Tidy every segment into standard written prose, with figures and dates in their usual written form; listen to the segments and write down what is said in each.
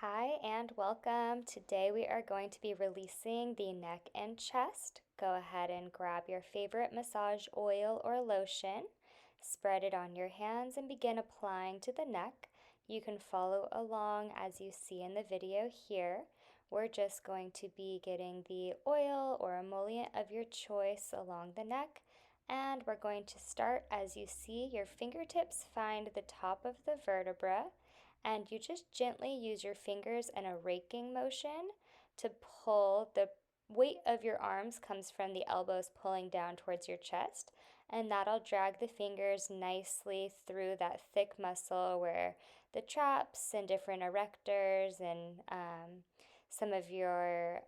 Hi and welcome. Today we are going to be releasing the neck and chest. Go ahead and grab your favorite massage oil or lotion, spread it on your hands and begin applying to the neck. You can follow along as you see in the video here. We're just going to be getting the oil or emollient of your choice along the neck. And we're going to start as you see your fingertips find the top of the vertebra, and you just gently use your fingers in a raking motion to pull. The weight of your arms comes from the elbows pulling down towards your chest, and that'll drag the fingers nicely through that thick muscle where the traps and different erectors and some of your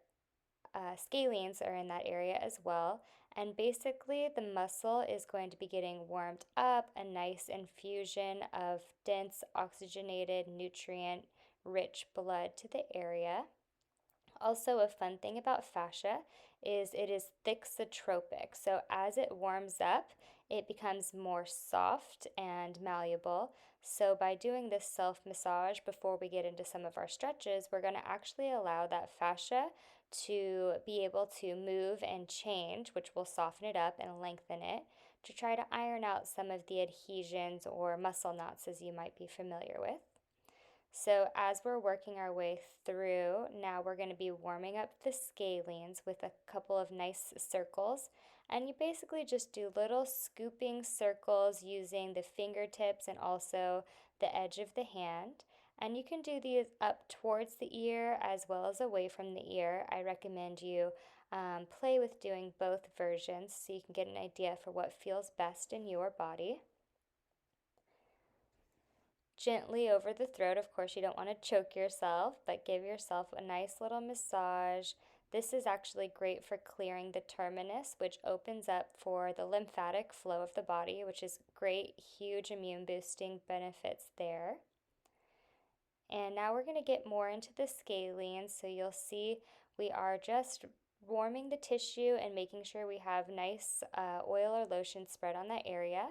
scalenes are in that area as well. And basically, the muscle is going to be getting warmed up, a nice infusion of dense, oxygenated, nutrient rich blood to the area. Also, a fun thing about fascia is it is thixotropic. So as it warms up, it becomes more soft and malleable. So by doing this self-massage before we get into some of our stretches, we're going to actually allow that fascia to be able to move and change, which will soften it up and lengthen it to try to iron out some of the adhesions or muscle knots as you might be familiar with. So as we're working our way through, now we're going to be warming up the scalenes with a couple of nice circles. And you basically just do little scooping circles using the fingertips and also the edge of the hand. And you can do these up towards the ear as well as away from the ear. I recommend you play with doing both versions so you can get an idea for what feels best in your body. Gently over the throat. Of course, you don't want to choke yourself, but give yourself a nice little massage. This is actually great for clearing the terminus, which opens up for the lymphatic flow of the body, which is great, huge immune boosting benefits there. And now we're going to get more into the scalene. So you'll see we are just warming the tissue and making sure we have nice oil or lotion spread on that area.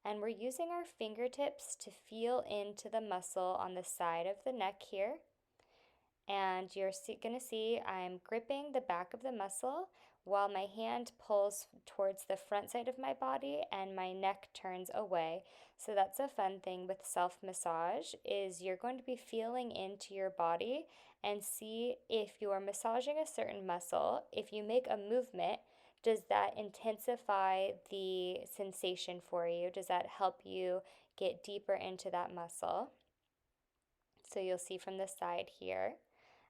And we're using our fingertips to feel into the muscle on the side of the neck here. And you're going to see I'm gripping the back of the muscle while my hand pulls towards the front side of my body and my neck turns away. So that's a fun thing with self-massage is you're going to be feeling into your body and see if you are massaging a certain muscle. If you make a movement, does that intensify the sensation for you? Does that help you get deeper into that muscle? So you'll see from the side here.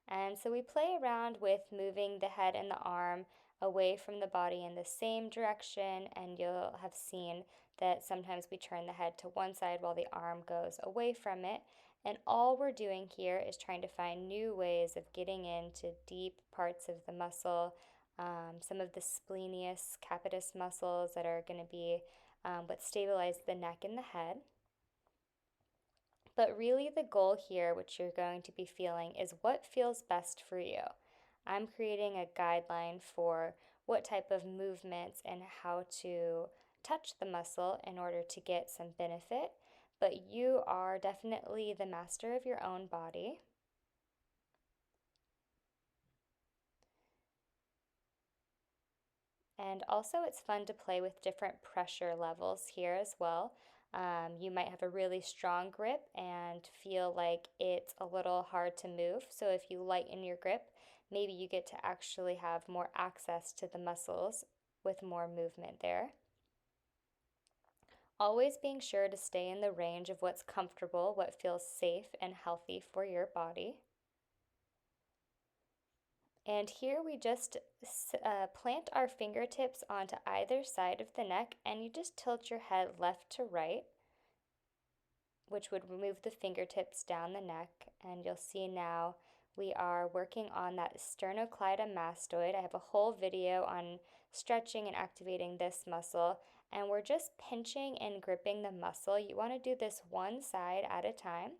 And so we play around with moving the head and the arm away from the body in the same direction, and you'll have seen that sometimes we turn the head to one side while the arm goes away from it. And all we're doing here is trying to find new ways of getting into deep parts of the muscle, some of the splenius capitis muscles that are going to be what stabilize the neck and the head. But really the goal here, which you're going to be feeling, is what feels best for you. I'm creating a guideline for what type of movements and how to touch the muscle in order to get some benefit, but you are definitely the master of your own body. And also it's fun to play with different pressure levels here as well. You might have a really strong grip and feel like it's a little hard to move. So if you lighten your grip, maybe you get to actually have more access to the muscles with more movement there. Always being sure to stay in the range of what's comfortable, what feels safe and healthy for your body. And here we just plant our fingertips onto either side of the neck, and you just tilt your head left to right, which would remove the fingertips down the neck. And you'll see now we are working on that sternocleidomastoid. I have a whole video on stretching and activating this muscle, and we're just pinching and gripping the muscle. You want to do this one side at a time.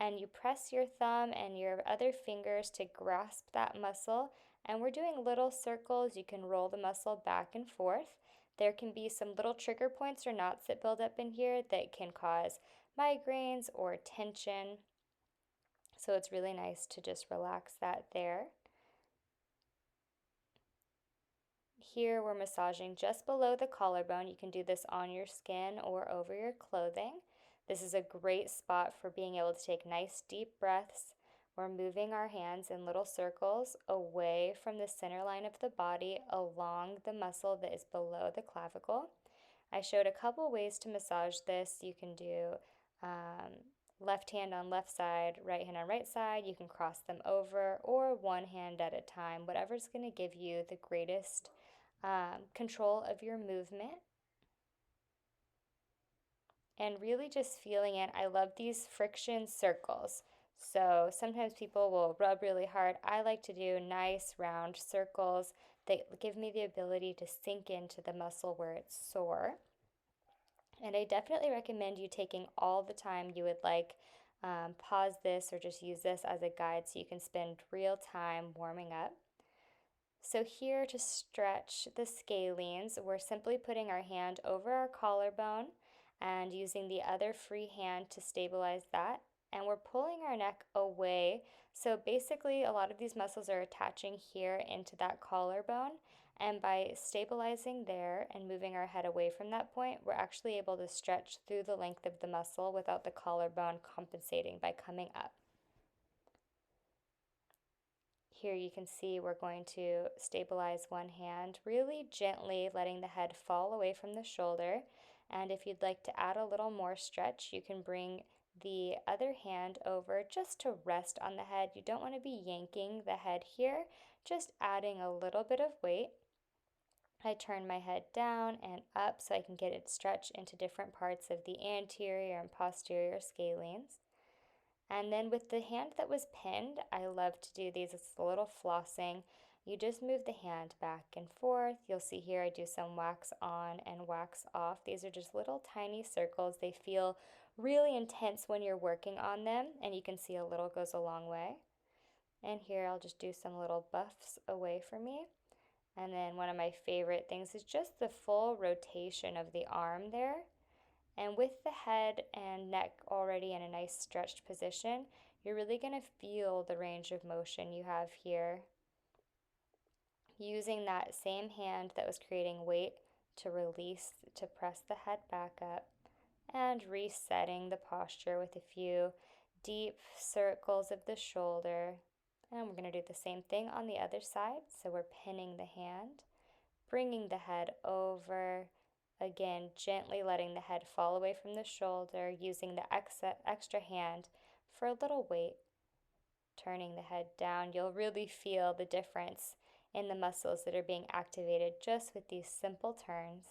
And you press your thumb and your other fingers to grasp that muscle. And we're doing little circles. You can roll the muscle back and forth. There can be some little trigger points or knots that build up in here that can cause migraines or tension. So it's really nice to just relax that there. Here we're massaging just below the collarbone. You can do this on your skin or over your clothing. This is a great spot for being able to take nice deep breaths. We're moving our hands in little circles away from the center line of the body along the muscle that is below the clavicle. I showed a couple ways to massage this. You can do left hand on left side, right hand on right side. You can cross them over or one hand at a time, whatever's going to give you the greatest control of your movement. And really just feeling it. I love these friction circles. So sometimes people will rub really hard. I like to do nice round circles that give me the ability to sink into the muscle where it's sore. And I definitely recommend you taking all the time you would like. Pause this or just use this as a guide so you can spend real time warming up. So here to stretch the scalenes, we're simply putting our hand over our collarbone and using the other free hand to stabilize that. And we're pulling our neck away. So basically, a lot of these muscles are attaching here into that collarbone. And by stabilizing there and moving our head away from that point, we're actually able to stretch through the length of the muscle without the collarbone compensating by coming up. Here you can see we're going to stabilize one hand, really gently letting the head fall away from the shoulder. And if you'd like to add a little more stretch, you can bring the other hand over just to rest on the head. You don't want to be yanking the head here, just adding a little bit of weight. I turn my head down and up so I can get it stretched into different parts of the anterior and posterior scalenes. And then with the hand that was pinned, I love to do these. It's a little flossing. You just move the hand back and forth. You'll see here I do some wax on and wax off. These are just little tiny circles. They feel really intense when you're working on them, and you can see a little goes a long way. And here I'll just do some little buffs away from me. And then one of my favorite things is just the full rotation of the arm there. And with the head and neck already in a nice stretched position, you're really going to feel the range of motion you have here. Using that same hand that was creating weight to release, to press the head back up, and resetting the posture with a few deep circles of the shoulder. And we're going to do the same thing on the other side. So we're pinning the hand, bringing the head over. Again, gently letting the head fall away from the shoulder, using the extra hand for a little weight. Turning the head down, you'll really feel the difference in the muscles that are being activated just with these simple turns.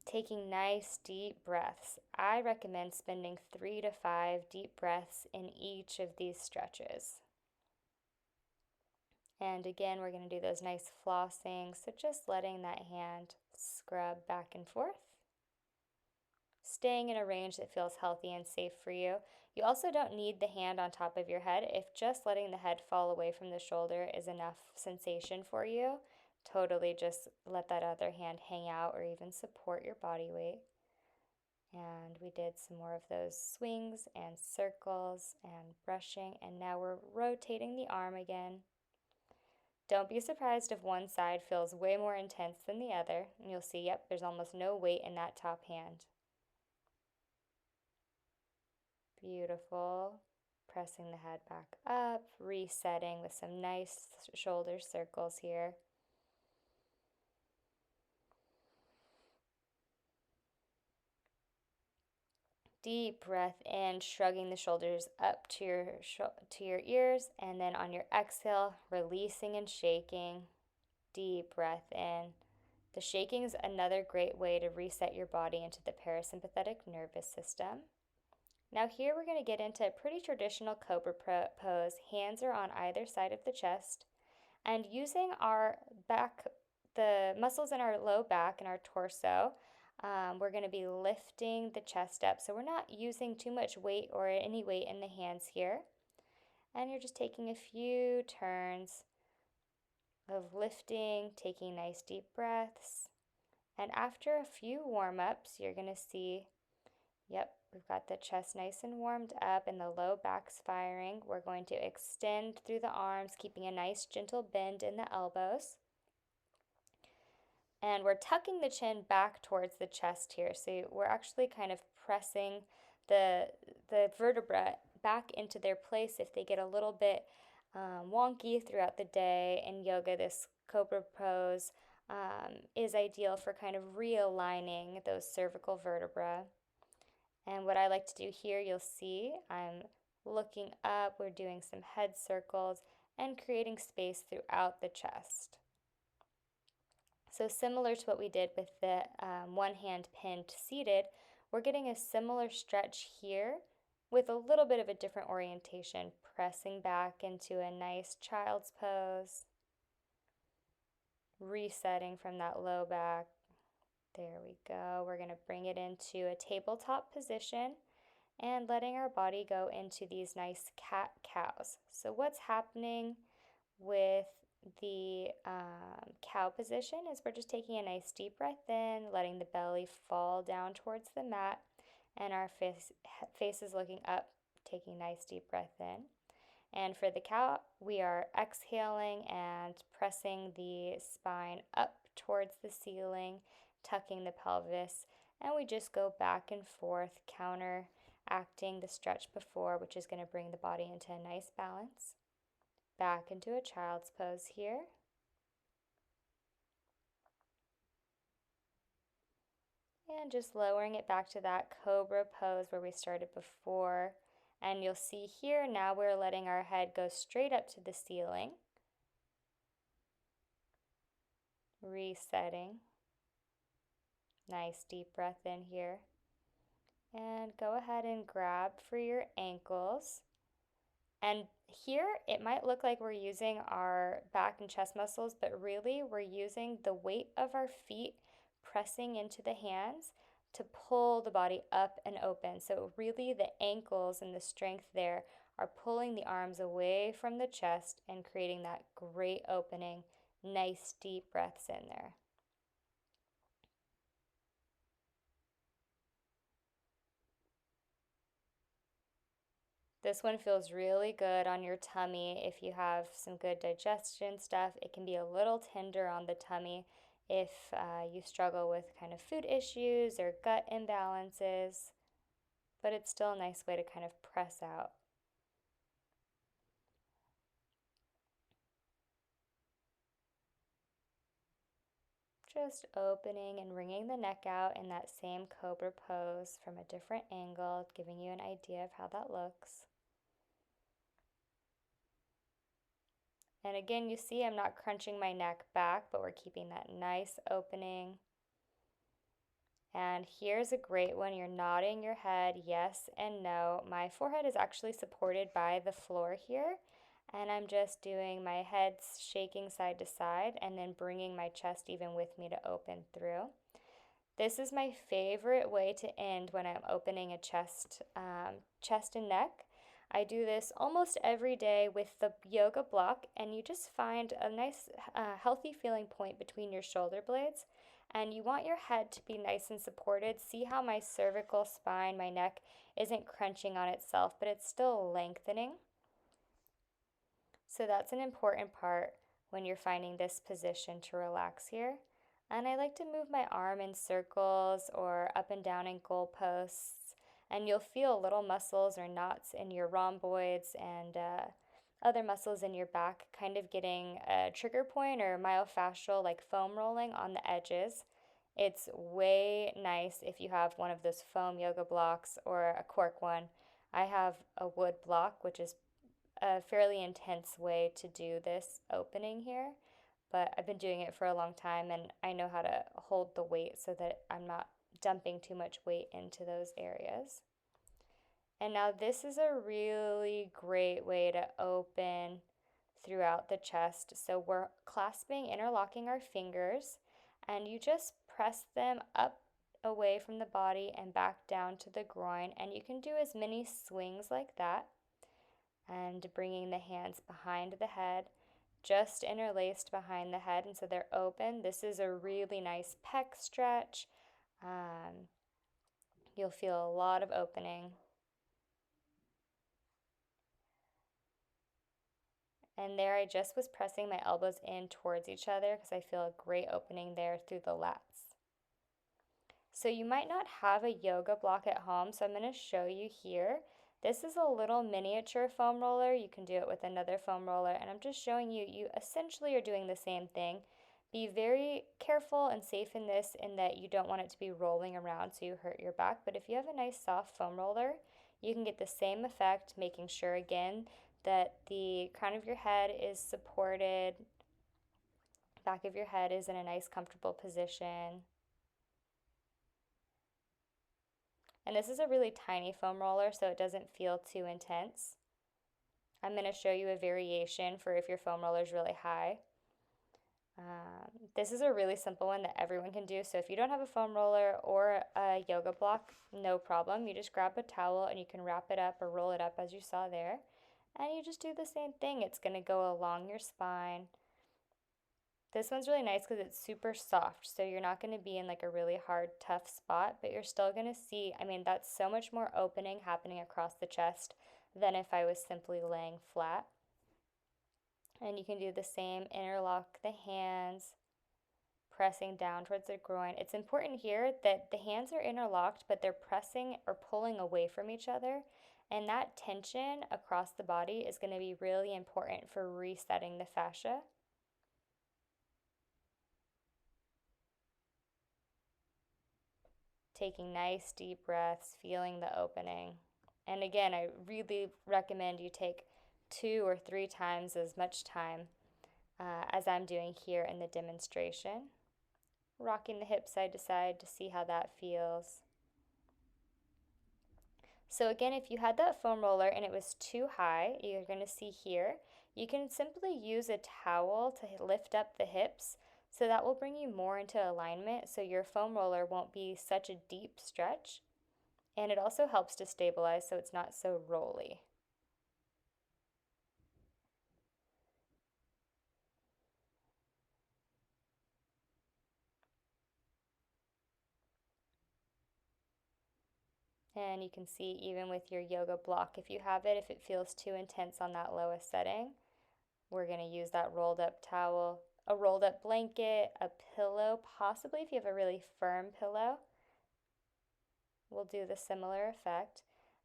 Taking nice deep breaths. I recommend spending 3 to 5 deep breaths in each of these stretches. And again, we're going to do those nice flossing, so just letting that hand scrub back and forth. Staying in a range that feels healthy and safe for you. You also don't need the hand on top of your head. If just letting the head fall away from the shoulder is enough sensation for you, totally just let that other hand hang out or even support your body weight. And we did some more of those swings and circles and brushing, and now we're rotating the arm again. Don't be surprised if one side feels way more intense than the other, and you'll see, yep, there's almost no weight in that top hand. Beautiful. Pressing the head back up, resetting with some nice shoulder circles here. Deep breath in, shrugging the shoulders up to your ears, and then on your exhale, releasing and shaking. Deep breath in. The shaking is another great way to reset your body into the parasympathetic nervous system. Now here we're going to get into a pretty traditional Cobra Pose. Hands are on either side of the chest, and using our back, the muscles in our low back and our torso, we're going to be lifting the chest up. So we're not using too much weight or any weight in the hands here. And you're just taking a few turns of lifting, taking nice deep breaths. And after a few warm-ups, you're going to see, yep, We've got the chest nice and warmed up and the low back's firing. We're going to extend through the arms, keeping a nice gentle bend in the elbows. And we're tucking the chin back towards the chest here. So we're actually kind of pressing the vertebra back into their place if they get a little bit wonky throughout the day. In yoga, this Cobra Pose is ideal for kind of realigning those cervical vertebrae. And what I like to do here, you'll see I'm looking up, we're doing some head circles and creating space throughout the chest. So similar to what we did with the one hand pinned seated, we're getting a similar stretch here with a little bit of a different orientation, pressing back into a nice child's pose, resetting from that low back. There we go. We're going to bring it into a tabletop position and letting our body go into these nice cat-cows. So what's happening with the cow position is we're just taking a nice deep breath in, letting the belly fall down towards the mat, and our face is looking up, taking a nice deep breath in. And for the cow, we are exhaling and pressing the spine up towards the ceiling, tucking the pelvis, and we just go back and forth, counteracting the stretch before, which is going to bring the body into a nice balance. Back into a child's pose here. And just lowering it back to that Cobra Pose where we started before. And you'll see here now we're letting our head go straight up to the ceiling. Resetting. Nice deep breath in here. And go ahead and grab for your ankles. And here it might look like we're using our back and chest muscles, but really we're using the weight of our feet pressing into the hands to pull the body up and open. So really the ankles and the strength there are pulling the arms away from the chest and creating that great opening. Nice deep breaths in there. This one feels really good on your tummy if you have some good digestion stuff. It can be a little tender on the tummy if you struggle with kind of food issues or gut imbalances, but it's still a nice way to kind of press out. Just opening and wringing the neck out in that same Cobra Pose from a different angle, giving you an idea of how that looks. And again, you see I'm not crunching my neck back, but we're keeping that nice opening. And here's a great one. You're nodding your head yes and no. My forehead is actually supported by the floor here. And I'm just doing my head shaking side to side and then bringing my chest even with me to open through. This is my favorite way to end when I'm opening a chest and neck. I do this almost every day with the yoga block, and you just find a nice healthy feeling point between your shoulder blades, and you want your head to be nice and supported. See how my cervical spine, my neck, isn't crunching on itself, but it's still lengthening. So that's an important part when you're finding this position to relax here. And I like to move my arm in circles or up and down in goalposts, and you'll feel little muscles or knots in your rhomboids and other muscles in your back kind of getting a trigger point or myofascial like foam rolling on the edges. It's way nice if you have one of those foam yoga blocks or a cork one. I have a wood block, which is a fairly intense way to do this opening here, but I've been doing it for a long time and I know how to hold the weight so that I'm not dumping too much weight into those areas. And now this is a really great way to open throughout the chest. So we're clasping, interlocking our fingers, and you just press them up away from the body and back down to the groin, and you can do as many swings like that. And bringing the hands behind the head, just interlaced behind the head, and so they're open. This is a really nice pec stretch, You'll feel a lot of opening. And there I just was pressing my elbows in towards each other because I feel a great opening there through the lats. So you might not have a yoga block at home, so I'm going to show you here. This is a little miniature foam roller. You can do it with another foam roller, and I'm just showing you, you essentially are doing the same thing. Be very careful and safe in this in that you don't want it to be rolling around so you hurt your back, but if you have a nice soft foam roller, you can get the same effect, making sure again that the crown of your head is supported, back of your head is in a nice comfortable position. And this is a really tiny foam roller, so it doesn't feel too intense. I'm going to show you a variation for if your foam roller is really high. This is a really simple one that everyone can do. So if you don't have a foam roller or a yoga block, no problem. You just grab a towel and you can wrap it up or roll it up as you saw there. And you just do the same thing. It's going to go along your spine. This one's really nice because it's super soft, so you're not going to be in like a really hard, tough spot, but you're still going to see, I mean, that's so much more opening happening across the chest than if I was simply laying flat. And you can do the same, interlock the hands, pressing down towards the groin. It's important here that the hands are interlocked, but they're pressing or pulling away from each other. And that tension across the body is going to be really important for resetting the fascia. Taking nice deep breaths, feeling the opening. And again, I really recommend you take 2 or 3 times as much time as I'm doing here in the demonstration. Rocking the hips side to side to see how that feels. So again, if you had that foam roller and it was too high, you're going to see here, you can simply use a towel to lift up the hips. So that will bring you more into alignment so your foam roller won't be such a deep stretch. And it also helps to stabilize so it's not so rolly. And you can see even with your yoga block, if you have it, if it feels too intense on that lowest setting, we're going to use that rolled up towel, a rolled up blanket, a pillow, possibly if you have a really firm pillow, we'll do the similar effect.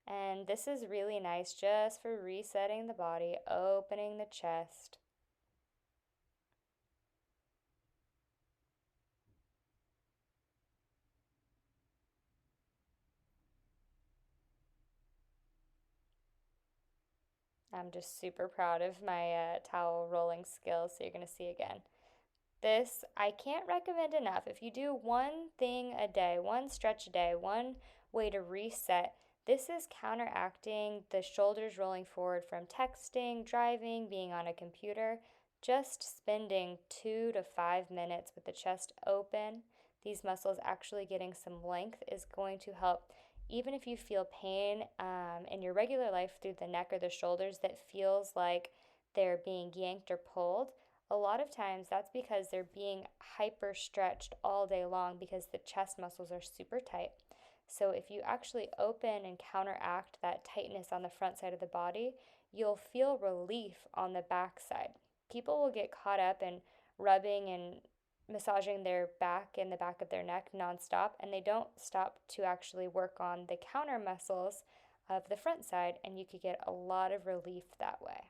And this is really nice just for resetting the body, opening the chest. I'm just super proud of my towel rolling skills, so you're going to see again. This I can't recommend enough. If you do one thing a day, one stretch a day, one way to reset, this is counteracting the shoulders rolling forward from texting, driving, being on a computer. Just spending 2 to 5 minutes with the chest open, these muscles actually getting some length is going to help. Even if you feel pain in your regular life through the neck or the shoulders that feels like they're being yanked or pulled, a lot of times that's because they're being hyper stretched all day long because the chest muscles are super tight. So if you actually open and counteract that tightness on the front side of the body, you'll feel relief on the back side. People will get caught up in rubbing and massaging their back and the back of their neck nonstop, and they don't stop to actually work on the counter muscles of the front side, and you could get a lot of relief that way.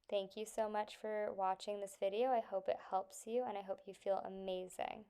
Thank you so much for watching this video. I hope it helps you and I hope you feel amazing.